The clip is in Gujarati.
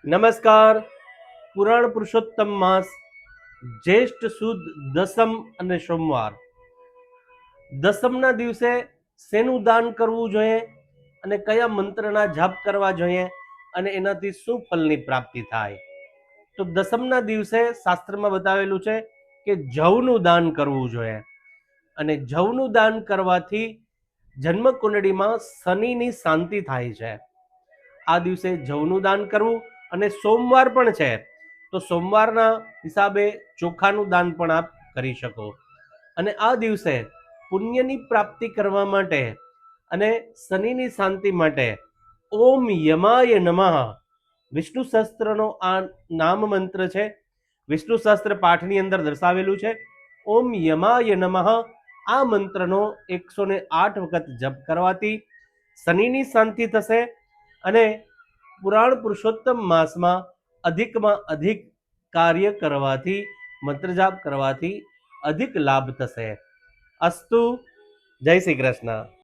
નમસ્કાર. પુરાણ પુરુષોત્તમ માસ, જ્યેષ્ઠ સુદ દસમ અને સોમવાર. દસમના દિવસે શેનું દાન કરવું જોઈએ અને કયા મંત્રના જાપ કરવા જોઈએ અને એનાથી શું ફળની પ્રાપ્તિ થાય? તો દસમના દિવસે શાસ્ત્રમાં બતાવેલું છે કે જવનું દાન કરવું જોઈએ અને જવનું દાન કરવાથી જન્મ કુંડળીમાં શનિની શાંતિ થાય છે. આ દિવસે જવનું દાન કરવું અને સોમવાર પણ છે તો સોમવારના હિસાબે ચોખાનું દાન પણ આપ કરી શકો. અને આ દિવસે પુણ્યની પ્રાપ્તિ કરવા માટે અને શનિની શાંતિ માટે ઓમ યમાય નમઃ વિષ્ણુ સહસ્ત્રનો આ નામ મંત્ર છે. વિષ્ણુ સહસ્ત્ર પાઠની અંદર દર્શાવેલું છે. ઓમ યમાય નમઃ આ મંત્રનો 108 વખત જપ કરવાથી શનિની શાંતિ થશે અને પુરાણ પુરુષોત્તમ માસમાં અધિકમાં અધિક કાર્ય કરવાથી, મંત્ર જાપ કરવાથી અધિક લાભ થશે. અસ્તુ. જય શ્રી કૃષ્ણ.